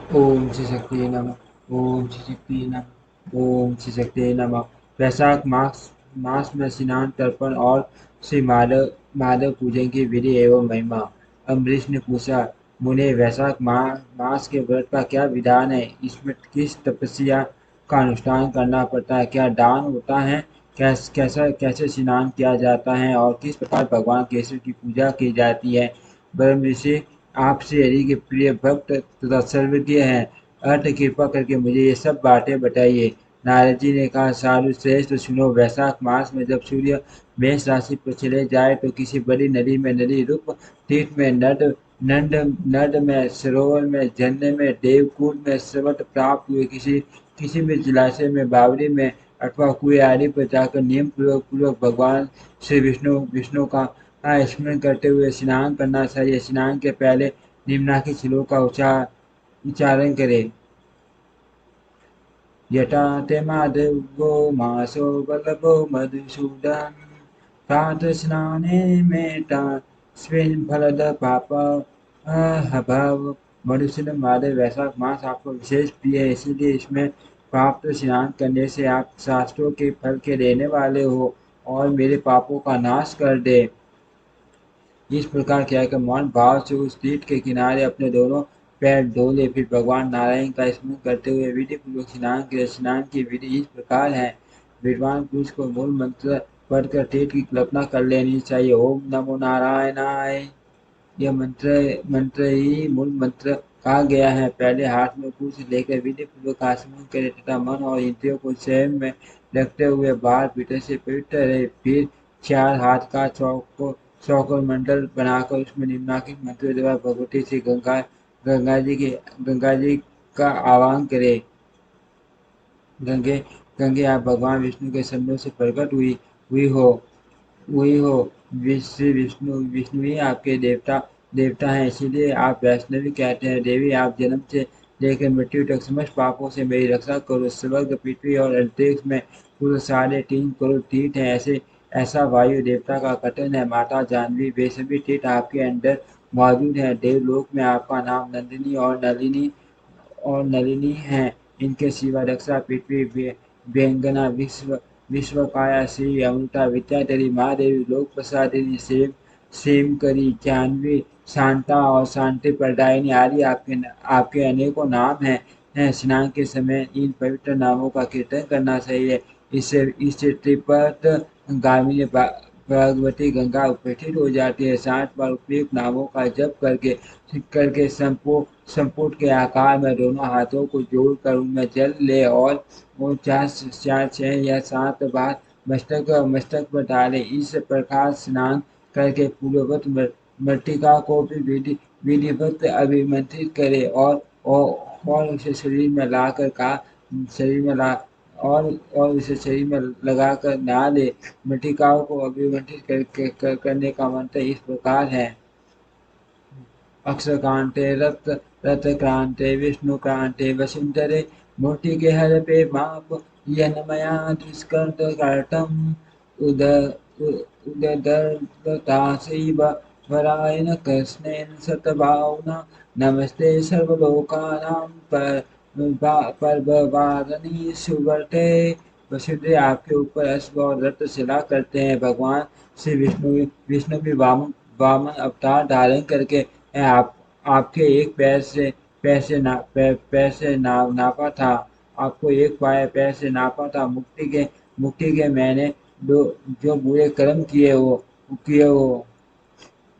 ओम श्री शक्ति नमः। ओम श्री शक्ति नमः। ओम श्री शक्ति नमः। वैशाख मास में स्नान तर्पण और श्री माधव माधव पूजन की विधि एवं महिमा। अम्बरीश ने पूछा, मुने वैशाख मास के व्रत का क्या विधान है? इसमें किस तपस्या का अनुष्ठान करना पड़ता है? क्या दान होता है? कैसे स्नान किया जाता है और किस प्रकार भगवान केशव की पूजा की जाती है? ब्रह्म ऋषि, आप श्री हरि के प्रिय भक्त तथा सर्वज्ञ हैं, अतः कृपा करके मुझे ये सब बातें बताइए। नारद जी ने कहा, साधु श्रेष्ठ सुनो, वैशाख मास में जब सूर्य मेष राशि पर चले जाए तो किसी बड़ी नदी में, नदी रूप तीर्थ में, नंद नद में, सरोवर में, झरने में, देवकूट में, सर्वत्र प्राप्त हुए किसी किसी भी जलाशय में, बावड़ी में अथवा कुएं आदि पर जाकर नियम पूर्वक भगवान श्री विष्णु का स्मरण करते हुए स्नान करना चाहिए। स्नान के पहले निम्नलिखित श्लोक का उच्चारण करें। यथा ते माधवो मासो बलभो मधुसूदन प्रातःस्नानेमेतास्मिन् फलद पापः। मधुसूदन माधव, वैशाख मास आपको विशेष प्रिय है, इसलिए इसमें प्राप्त स्नान करने से आप शास्त्रों के फल के देने वाले हो और मेरे पापों का नाश कर दे। इस प्रकार कहकर मौन भाव से उस तीर्थ के किनारे अपने दोनों पैर धोले, फिर भगवान नारायण का स्मरण करते हुए विधि पूर्वक स्नान किया। स्नान की विधि इस प्रकार है। विद्वान पुरुष को मूल मंत्र पढ़कर तीर्थ की कल्पना कर लेनी चाहिए। ओम नमो नारायणाय, यह मंत्र ही मूल मंत्र कहा गया है। पहले हाथ में कुछ लेकर विधि पूर्वक आचमन करें तथा मन और इंद्रियों को स्वयं में रखते हुए बाहर भीतर से पवित्र रहे। फिर चार हाथ का चौकोर मंडल बनाकर उसमें निम्नलिखित मंत्रों द्वारा भगवती श्री गंगा जी का आह्वान करें। गंगे गंगे, आप भगवान विष्णु के सम्मुख से प्रकट हुई हो हुई हो। श्री विष्णु ही आपके देवता हैं, इसीलिए आप वैष्णवी कहते हैं। देवी, आप जन्म से लेकर मृत्यु तक समस्त पापों से मेरी रक्षा करो। स्वर्ग, पृथ्वी और अंतरिक्ष में कुल 3.5 करोड़ तीर्थ हैं। ऐसा वायु देवता का कथन है। माता जानवी, वे सभी तीर्थ आपके अंदर मौजूद हैं। देवलोक में आपका नाम नंदिनी और नलिनी हैं। इनके सिवा रक्षा, पृथ्वी, व्यंगना, विश्वकाया, श्री अमृता, विद्याधरी, महादेवी, लोक प्रसादिनी, सेमकरी, जाह्नवी, शांता और शांति प्रदायिनी आदि आपके अनेकों नाम हैं। स्नान के समय इन पवित्र नामों का कीर्तन करना चाहिए। इससे त्रिपद गामिनी भगवती गंगा उपस्थित हो जाती है। 7 बार उपयुक्त नामों का जप करके संपुट के आकार में दोनों हाथों को जोड़कर उनमें जल ले और वो 4, 6 या 7 बार मस्तक पर डाले। इस प्रकार स्नान करके पूर्ववत मृतिका को भी विधिवत अभिमंत्रित करे और उसे शरीर में लाकर का शरीर में ला और उसे शरीर में लगाकर नहा ले। मृतिकाओं को अभिमंत्रित करने का मंत्र इस प्रकार है। अक्षकांते रतक्रांते विष्णुक्रांते वसुंधरे मूर्तिके हरपे माप यन्मया दुष्कृतकर्तम् उददर्दतासैव वरायण कृष्णेन शतभावना नमस्ते सर्वलोकानां परभवारिणि सुव्रते। वसुदेव, आपके ऊपर अश्व और रथ शिला करते हैं। भगवान श्री विष्णु भी वामन अवतार धारण करके आपके एक पैर से नापा था। आपको एक पैर से नापा था। मुक्ति के मैंने जो बुरे कर्म किए हो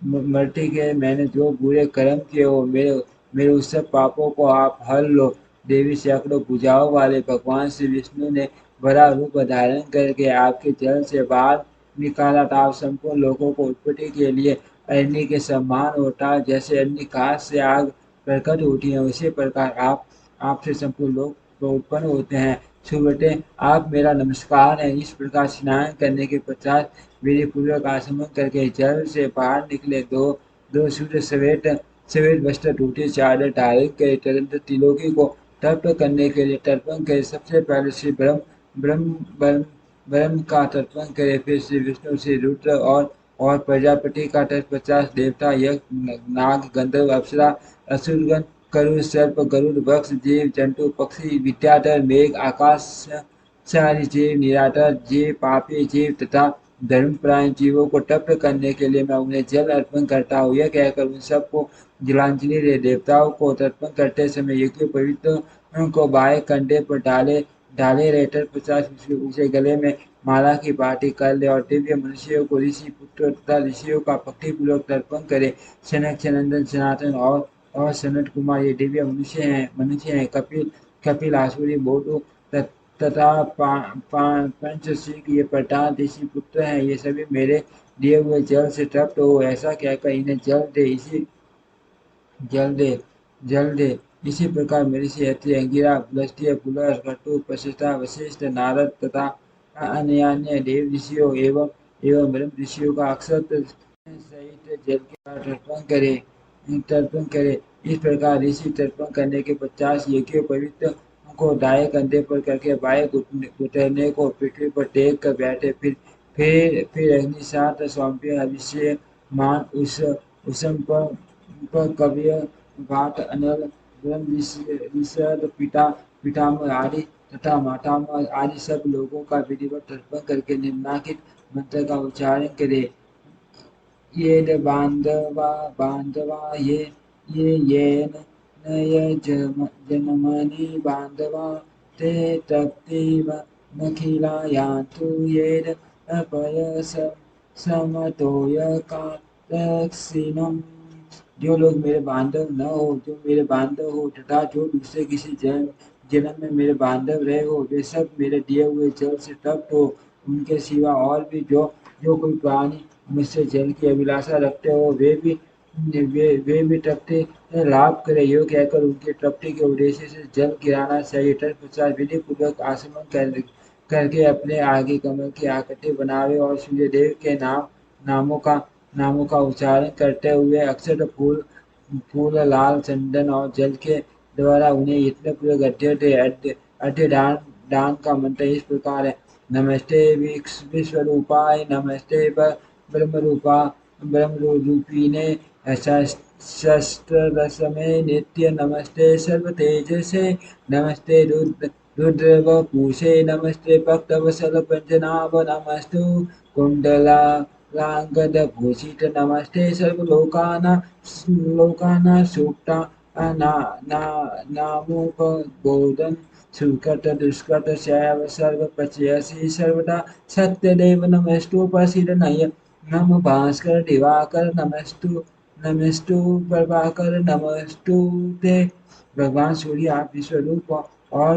मृत्यु के मैंने जो बुरे कर्म किए हो, मेरे उस सब पापों को आप हर लो। देवी, सैकड़ों भुजाओं वाले भगवान श्री विष्णु ने बड़ा रूप धारण करके आपके जल से बाहर निकाला था। आप संपूर्ण लोगों को उत्पत्ति के लिए अग्नि के समान होता है। जैसे अग्नि काश से आग प्रकट होती है, उसी प्रकार आपसे संपूर्ण लोग तो उत्पन्न होते हैं। सुब्रते, आप मेरा नमस्कार है। इस प्रकार स्नान करने के पश्चात विधि पूर्वक आचमन करके जल से बाहर निकले। दो दो शुद्ध सफेद सफेद वस्त्र, टूटी चादर धारण करे। तदंतर त्रिलोकी को तर्पण करने के लिए तर्पण करे। सबसे पहले श्री ब्रह्म ब्रह्म ब्रह्म का तर्पण करे, फिर श्री विष्णु, श्री रुद्र और प्रजापति का तत्पश्चात देवता, यज्ञ, नाग, गंधर्व, अप्सरा, असुरगण, करुण सर्प गरुड़ वक्ष जीव जंतु पक्षी विद्याधर मेघ आकाश सारी जीव निराधार जीव पापी जीव तथा धर्मपरायण जीवों को तृप्त करने के लिए मैं उन्हें जल अर्पण करता हूँ। यह कहकर उन सबको जलांजलि दे देवताओं को तर्पण करते समय यज्ञ पवित्र को बाएं कंधे पर डाले डाले रहकर 50 उसे गले में माला की पार्टी कर ले और दिव्य मनुष्यों को ऋषि पुत्र तथा ऋषियों का भक्तिपूर्वक तर्पण करे। सनक सनंदन सनातन और सनत कुमार ये दिव्य मनुष्य हैं। कपिल कपिल आसुरी बोधु तथा पंचशील ये प्रधान ऋषि पुत्र हैं। ये सभी मेरे दिए हुए जल से तृप्त हो। ऐसा कहकर इन्हें जल दे। इसी प्रकार महर्षि अत्रि अंगिरा पुलस्त्य पुलह भट्टु वशिष्ठ वशिष्ठ नारद तथा अन्य अन्य देव ऋषियों एवं ब्रह्म ऋषियों का अक्षत सहित जल के तर्पण करे। इस प्रकार ऋषि तर्पण करने के 50 यज्ञ पवित्र को दाएं कंधे पर करके बाएं घुटने को पृथ्वी पर टेक कर बैठे। फिर अग्निसात सौंपे अभिषेक मान उसम पर कव्य भाट अनल ब्रह्म विशद पितामह आदि तथा मातामह आदि सब लोगों का विधिवत तर्पण करके निम्नांकित मंत्र का उच्चारण करे। ये बांधवा ये येन नय जनमनि बांधवा ते तप्तिव नखिला यान्तु येन अपयस समतोय का दक्षिणम। जो लोग मेरे बांधव न हो, जो मेरे बांधव हो तथा जो दूसरे किसी जन्म में मेरे बांधव रहे हो, वे सब मेरे दिए हुए जल से तप्त हो। उनके सिवा और भी जो कोई प्राणी मुझसे जल की अभिलाषा रखते हो, वे भी तृप्ति लाभ करे। यो कहकर उनके तृप्ति के उद्देश्य से जल गिराना चाहिए। तत्पश्चात विधि पूर्वक आचमन करके अपने आगे कमल की आकृति बनावे और सूर्य देव के नामों का उच्चारण करते हुए अक्षत फूल लाल चंदन और जल के द्वारा उन्हें इतने पूर्वक अध्य दान का मंत्र इस प्रकार है। नमस्ते विश्वरूपाय नमस्ते ब्रह्मरूपिणे शस्त्ररसमे नित्य नमस्ते सर्वतेजसे नमस्ते रुद्रवपुषे नमस्ते भक्तवत्सल पंचनाभ नमस्तु कुण्डलांगदभूषित नमस्ते सर्वलोकानां सुप्ता नामोपबोधन सुकृत दुष्कृत शैव सर्वपचयसि सर्वदा सत्यदेव नमस्तु प्रसीदनय नम भास्कर दिवाकर नमस्तु प्रभाकर नमस्तु ते। भगवान सूर्य आप विश्वरूप और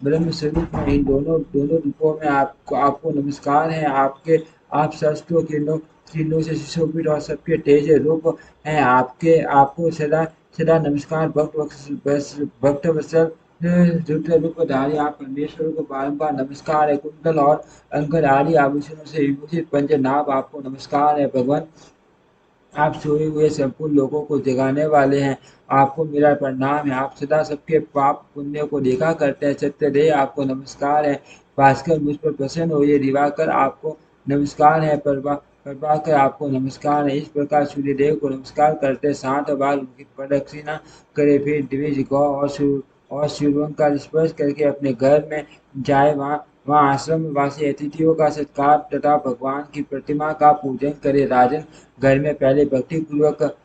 ब्रह्म स्वरूप हैं। इन दोनों रूपों में आपको नमस्कार है। आप सहस्त्रों किरणों से सुशोभित और सबके तेज रूप हैं। आपको सदा नमस्कार। भक्त वत्सल रुद्र रूपधारी आप परमेश्वर को बारंबार नमस्कार है। कुंडल और अंकर आदि आभूषणों से विभूषित पंचनाभ आपको नमस्कार है। भगवान आप सोए हुए संपूर्ण लोगों को जगाने वाले हैं। आपको मेरा प्रणाम है। आप सदा सबके पाप पुण्य को देखा करते हैं। सत्यदेव आपको नमस्कार है। भास्कर मुझ पर प्रसन्न हो। ये दिवाकर आपको नमस्कार है। प्रभाकर आपको नमस्कार है। इस प्रकार सूर्यदेव को नमस्कार करते 7 बार उनकी प्रदक्षिणा करे। फिर द्विज गौ और सूर्यों का स्पर्श करके अपने घर में जाए। वहाँ आश्रम वासी अतिथियों का सत्कार तथा भगवान की प्रतिमा का पूजन करे। राजन घर में पहले भक्तिपूर्वक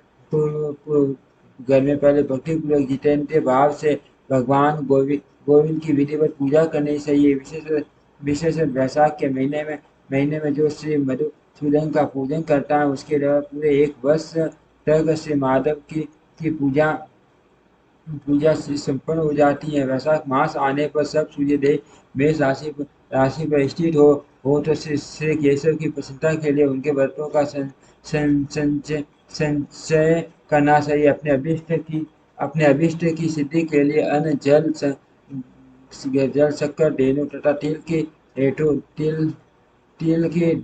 जितेंद्रिय भाव से भगवान गोविंद की विधिवत पूजा करनी चाहिए। विशेष वैशाख के महीने में जो श्री मधुसूदन का पूजन करता है उसके द्वारा पूरे 1 वर्ष तक श्री माधव की पूजा से संपन्न हो जाती है। वैशाख मास आने पर सब सूर्यदेव मेष राशि पर स्थित हो तो श्री केशव की प्रसन्नता के लिए उनके व्रतों का संचय करना चाहिए। अपने अभिष्ट की सिद्धि के लिए अन्न जल शक्कर देनों तथा तिल के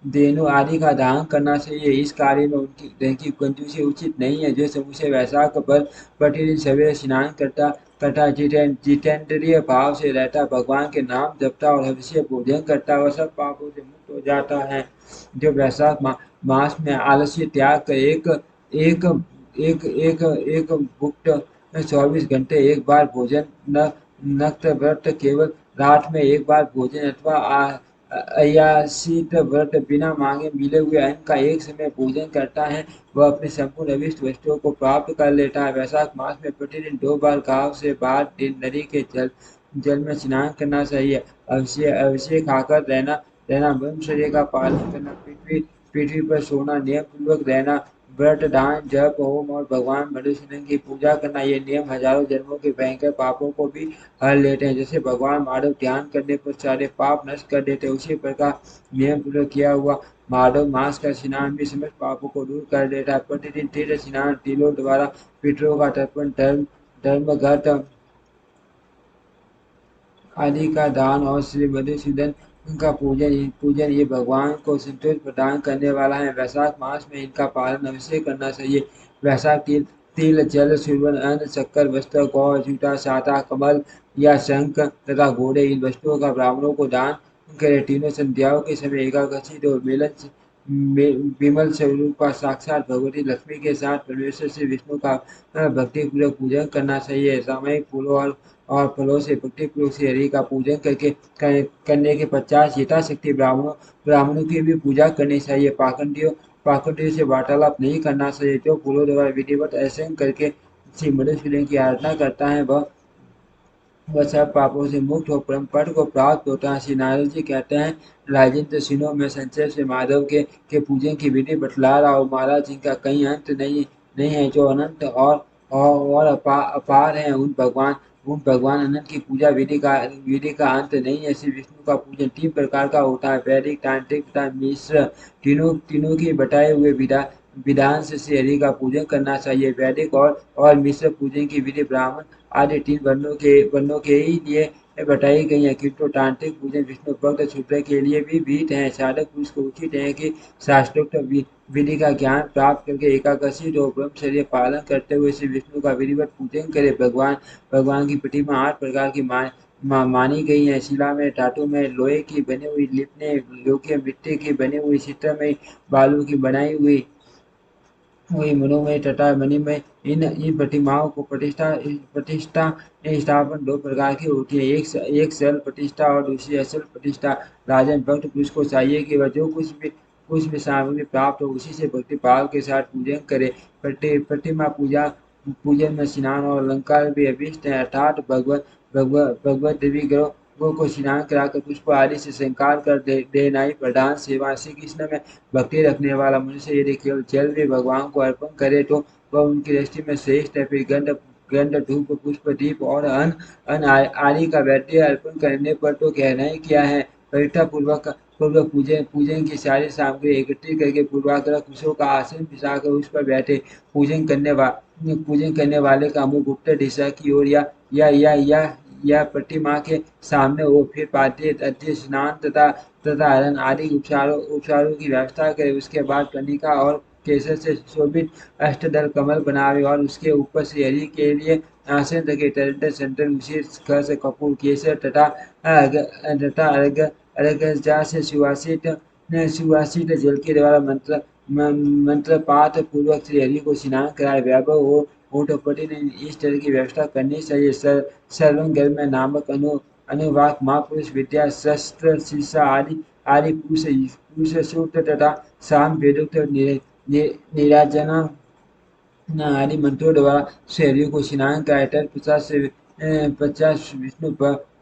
देनों आदि का दान करना चाहिए। इस कार्य में उनकी कंजूसी उचित नहीं है। जो समूचे वैशाख पर प्रतिदिन सवेरे स्नान करता जितेंद्रिय भाव से रहता, भगवान के नाम जपता और हविष्य भोजन करता, वह सब पापों से मुक्त हो जाता है। जो वैशाख मास में आलस्य त्याग कर एक 24 घंटे एक बार भोजन, न नक्त व्रत केवल रात में एक बार भोजन अथवा अयाचित व्रत बिना मांगे मिले हुए अन्न का एक समय भोजन करता है, वह अपने संपूर्ण अभीष्ट वस्तुओं को प्राप्त कर लेता है। वैशाख मास में प्रतिदिन 2 बार गांव से बाहर नदी के जल में स्नान करना चाहिए। अभिषेक खाकर रहना रहना ब्रह्मचर्य का पालन करना, पृथ्वी पृथ्वी पर सोना, नियम पूर्वक रहना, व्रत, दान, जप, होम और भगवान मधुसूदन की पूजा करना, ये नियम हजारों जन्मों के भयंकर पापों को भी हर लेते हैं। जैसे भगवान माधव ध्यान करने पर सारे पाप नष्ट कर देते हैं, उसी प्रकार नियम पूर्वक किया हुआ माधव मास का स्नान भी समस्त पापों को दूर कर देता है। प्रतिदिन तीर्थ स्नान, तिलों द्वारा पितरों का तर्पण, धर्मगत आदि का दान और श्री मधुसूदन का पूजन ये भगवान को संतोष प्रदान करने वाला है। वैशाख मास में इनका पालन अवश्य करना चाहिए। वैशाख तिल, जल, सुवन, अन्न, शक्कर, वस्त्र, गौ, जूता, छाता, कमल या शंख तथा घोड़े, इन वस्तुओं का ब्राह्मणों को दान करें। तीनों संध्याओं के समय एकादशी तो विमल स्वरूप का साक्षात भगवती लक्ष्मी के साथ परमेश्वर से विष्णु का भक्तिपूर्वक पूजन करना चाहिए। सामयिक फूलों और फलों से भक्तिपूर्वक श्री हरि का पूजन करने के पश्चात यथाशक्ति ब्राह्मणों ब्राह्मणों की भी पूजा करनी चाहिए। पाखंडियों से वार्तालाप नहीं करना चाहिए। जो फूलों द्वारा विधिवत ऐसे करके श्री मधुसूदन की आराधना करता है, वह सब पापों से मुक्त हो परम पद को प्राप्त होता है। श्री नारद जी कहते हैं, राजेंद्र सिन्हों में संक्षेप से माधव के पूजन की विधि बतला रहा हूँ महाराज, जिनका कहीं अंत नहीं है, जो अनंत और अपार है। उन भगवान अनंत की पूजा विधि का अंत नहीं है। श्री विष्णु का पूजन 3 प्रकार का होता है, वैदिक, तांत्रिक तथा मिश्र। तीनों की बताए हुए विधान से श्री हरि का पूजन करना चाहिए। वैदिक और मिश्र पूजन की विधि ब्राह्मण आदि 3 वर्णों के ही लिए बताई गई है, किंतु तांत्रिक पूजन विष्णु भक्त शूद्र के लिए भी विहित है। साधक पुरुष को उचित है कि शास्त्रोक्त विधि का ज्ञान प्राप्त करके एकादशी और ब्रह्मचर्य पालन करते हुए श्री विष्णु का विधिवत पूजन करे। भगवान की प्रतिमा 8 प्रकार की मानी गई है, शिला में, धातु में, लोहे की बनी हुई, लिपने योग्य मिट्टी की बनी हुई, चित्र में, बालू की बनाई हुई वही मनोमय तथा मणिमय। इन प्रतिमाओं को प्रतिष्ठा स्थापन 2 प्रकार की होती है, एक सरल प्रतिष्ठा और दूसरी असल प्रतिष्ठा। राजन, भक्त पुरुष को चाहिए कि वह जो कुछ भी सामग्री प्राप्त हो, उसी से भक्तिभाव के साथ पूजन करे। प्रतिमा पूजन में स्नान और अलंकार भी अभीष्ट है, अर्थात भगवत देवी ग्रहों को स्नान कराकर पुष्प आदि से श्रृंगार कर देना ही प्रधान सेवा। श्री कृष्ण में भक्ति रखने वाला मनुष्य यदि केवल जल भी भगवान को अर्पण करे तो वह उनकी दृष्टि में श्रेष्ठ है। फिर गंध, धूप, पुष्प, दीप और अन्न आदि का वैद्य अर्पण करने पर तो कहना ही क्या है। पवित्रता पूर्वक पूजन की सारी सामग्री एकत्रित करके पूर्वाग्रह कुशों का आसन बिछाकर उस पर बैठे। पूजन करने वाले का मुख उत्तर दिशा की ओर या प्रतिमा के सामने हो। फिर पाद्री अद्य स्नान तथा हरण आदि उपचारों की व्यवस्था करे। उसके बाद कनिका और केसर से शोभित अष्टदल कमल बनावे और उसके ऊपर श्री हरि के लिए आसन रखे। तरंतर संतर खस, कपूर, केसर तथा अर्घ्य से सुवासित जल के द्वारा मंत्र पाठ पूर्वक श्री हरि को स्नान कराए। वैभव हो ओटपति ने इस तरह की व्यवस्था करनी चाहिए। सर्वं गर्भ में नामक अनुवाक महापुरुष विद्या शस्त्र शीर्षा आदि पुरुष सूक्त तथा साम वेदोक्त निराजना आदि मंत्रों द्वारा शहरियों को स्नान कराए। तत्पश्चात विष्णु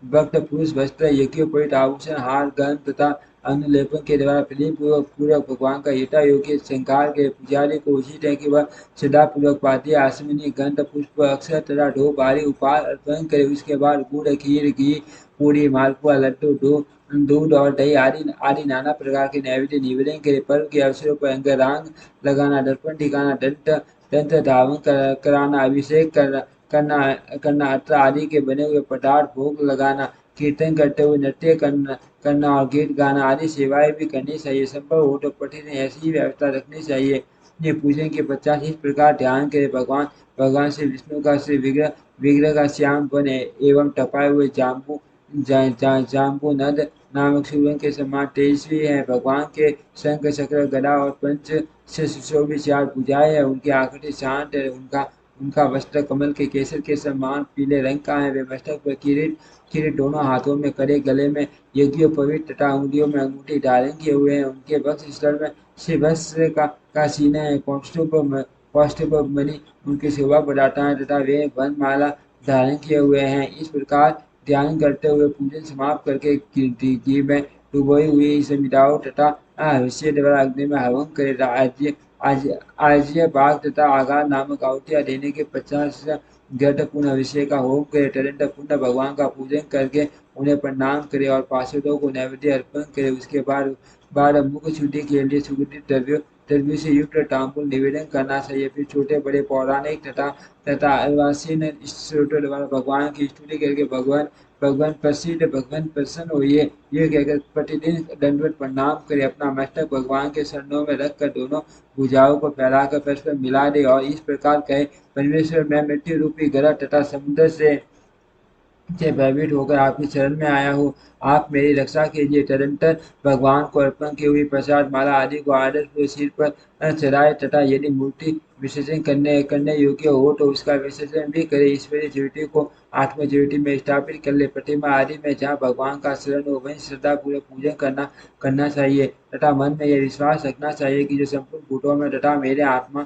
भक्त पुरुष वस्त्र, यज्ञोपवीत आभूषण, हार, गंध तथा अनुलेपन के द्वारा पूर्वक भगवान का यथा योग्य श्रृंगार के। पुजारी को उचित है कि वह श्रद्धा पूर्वक पाद्य, आसमनी, गंध, पुष्प, अक्षर तथा ढोप आदि उपहार अर्पण करे। उसके बाद गुड़, खीर, घी, पूरी, मालपुआ, लड्डू, दूध और दही आदि नाना प्रकार के नैवेद्य निवेदन करे। पर्व के अवसरों पर अंगराग लगाना, दर्पण टिकाना, दंत धावन कराना, अभिषेक करना अत्र आदि के बने हुए पदार्थ भोग लगाना, कीर्तन करते हुए नृत्य करना और गीत गाना आदि सेवाएं भी करनी चाहिए। संभव हो तो पति ने ऐसी ही व्यवस्था रखनी चाहिए। ये पूजन के पश्चात इस प्रकार ध्यान करे, भगवान श्री विष्णु का श्री विग्रह का श्याम बन एवं तपाए हुए जाम्बू नद नामक सूर्य के समान तेजस्वी है। भगवान के शंख, चक्र, गदा और पंच से सुशोभित 4 भुजाएं है। उनकी आकृति शांत है। उनका उनका वस्त्र कमल के केसर के समान पीले रंग का है। वे मस्तक पर किरीट किरीट दोनों हाथों में करे, गले में यज्ञ पवित्र तथा उंगलियों में अंगूठी धारण किए हुए हैं। उनके वक्ष स्थल में शिवस्त्र का सीना है। कौस्तुभ मणि उनकी शोभा बढ़ाता है तथा वे वनमाला धारण किए हुए हैं। इस प्रकार ध्यान करते हुए पूजन समाप्त करके घी में डुबोई हुई समिधाओं तथा भविष्य द्वारा अग्नि में हवन करे। आज आज बाघ तथा आगार नामक आहुतियां देने के 50 घट पुण्य अभिषेक का होम करे। तदंतर पुण्य भगवान का पूजन करके उन्हें प्रणाम करे और पार्षदों को नैवेद्य अर्पण करे। उसके बाद मुख शुद्धि के लिए सुगंधित द्रव्य से युक्त तांबूल निवेदन करना चाहिए। फिर छोटे बड़े पौराणिक तथा अर्वाचीन स्त्रोत्र द्वारा भगवान की स्तुति करके भगवान भगवान प्रसन्न होइए ये कहकर प्रतिदिन दंडवत प्रणाम करे। अपना मस्तक भगवान के चरणों में रखकर दोनों भुजाओं को फैलाकर परस्पर मिला दे और इस प्रकार कहे, परमेश्वर मैं मृत्यु रूपी ग्रह तथा समुद्र से भयभीत होकर आपके शरण में आया हूँ। आप मेरी रक्षा कीजिए। तदंतर भगवान को अर्पण की हुई प्रसाद माला आदि को आदर पूर्वक सिर पर चढ़ाए तथा यदि मूर्ति विसर्जन करने योग्य हो तो उसका विसर्जन भी करे। ईश्वरीय ज्योति को आत्म ज्योति में स्थापित कर ले। प्रतिमा आदि में जहाँ भगवान का शरण हो वहीं श्रद्धा पूर्वक पूजन करना चाहिए तथा मन में यह विश्वास रखना चाहिए कि जो संपूर्ण भूतों में तथा मेरे आत्मा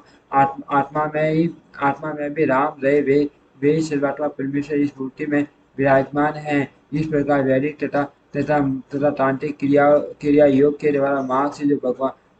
में भी राम रहे वे ही सर्वात्मा परमेश्वर इस मूर्ति में विराजमान हैं। इस प्रकार वैदिक तथा तांत्रिक क्रिया योग के द्वारा मार्ग से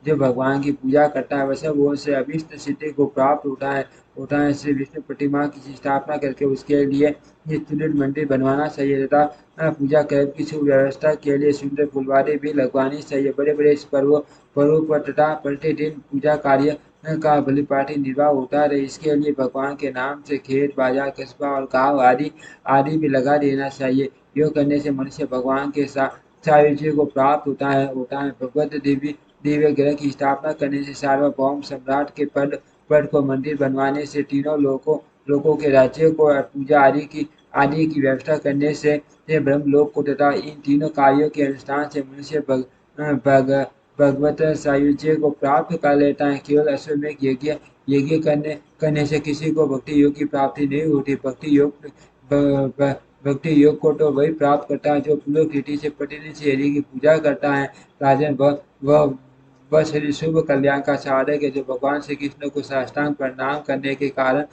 जो भगवान की पूजा करता है वह सब ओर से अभीष्ट सिद्धि को प्राप्त होता है। श्री विष्णु प्रतिमा की स्थापना करके उसके लिए सुदृढ़ मंदिर बनवाना चाहिए तथा पूजा कर्म की सुव्यवस्था के लिए सुंदर फुलवारी भी लगवानी चाहिए। बड़े बड़े पर्वों पर तथा प्रतिदिन पूजा कार्य का भलीभांति निर्वाह होता रहे। इसके लिए भगवान के नाम से खेत बाजार कस्बा और गांव आदि भी लगा देना चाहिए। योग करने से मनुष्य भगवान के सायुज्य को प्राप्त होता है। भगवत दिव्य ग्रह की स्थापना करने से सार्वभौम सम्राट के पद को मंदिर बनवाने से तीनों लोगों के राज्य को पूजा आदि की व्यवस्था करने से ब्रह्मलोक को तथा इन तीनों कार्यों के अनुष्ठान से मनुष्य भगवत सायुज्य को प्राप्त कर लेता है। केवल अश्वमेध यज्ञ करने से किसी को भक्ति योग की प्राप्ति नहीं होती। भक्ति योग को तो वही प्राप्त करता है जो पूर्ण रीति से प्रतिदिन श्री हरि की पूजा करता है। राजन वह श्री शुभ कल्याण का साधक है जो भगवान श्री कृष्ण को साष्टांग प्रणाम करने के कारण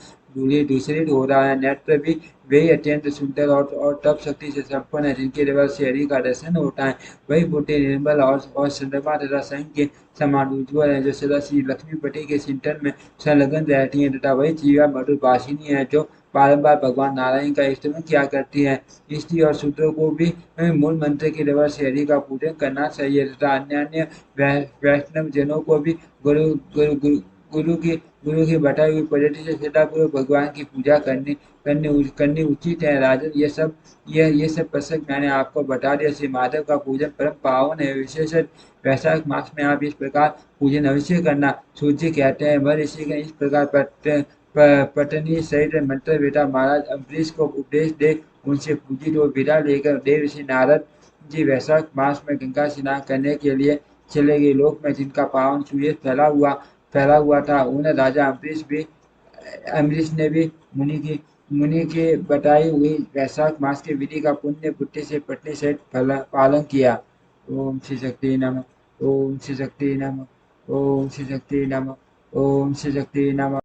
दूसरी हो रहा है। नेत्र भी वही अत्यंत सुंदर और तप शक्ति से संपन्न है जिनके द्वारा श्री हरि का दर्शन होता है। वही बुद्धि निर्मल और चंद्रमा तथा संघ के समान उज्ज्वल है जो सदा श्री लक्ष्मीपति के चिंतन में संलग्न रहती है तथा वही जीवा मधुभाषिनी है जो बारंबार भगवान नारायण का स्तमन किया करती है। स्त्री और शूद्रों को भी मूल मंत्र के द्वारा श्री हरि का पूजन करना चाहिए तथा अन्य वैष्णव जनों को भी गुरु गुरु गुरु गुरु की बताई हुई पद्धति से श्रद्धापूर्वक भगवान की पूजा करनी उचित है। राजन ये सब प्रसंग मैंने आपको बता दिया। श्री माधव का पूजन परम पावन है। विशेष वैशाख मास में आप इस प्रकार पूजन अवश्य करना। सूर्य कहते हैं वह ऋषि का इस प्रकार पत्नी सहित मंत्र बेटा महाराज अम्बरीश को उपदेश दे उनसे पूजित वो विदा लेकर देव ऋषि नारद जी वैशाख मास में गंगा स्नान करने के लिए चले गए। लोक में जिनका पावन सूर्य फैला हुआ था उन राजा अम्बरीश ने भी मुनि की बताई हुई वैशाख मास के विधि का पुण्य बुद्धि से पत्नी सहित पालन किया। ओम श्री शक्ति नमः। ओम श्री शक्ति नमः। ओम श्री शक्ति नमः। ओम श्री शक्ति नमः।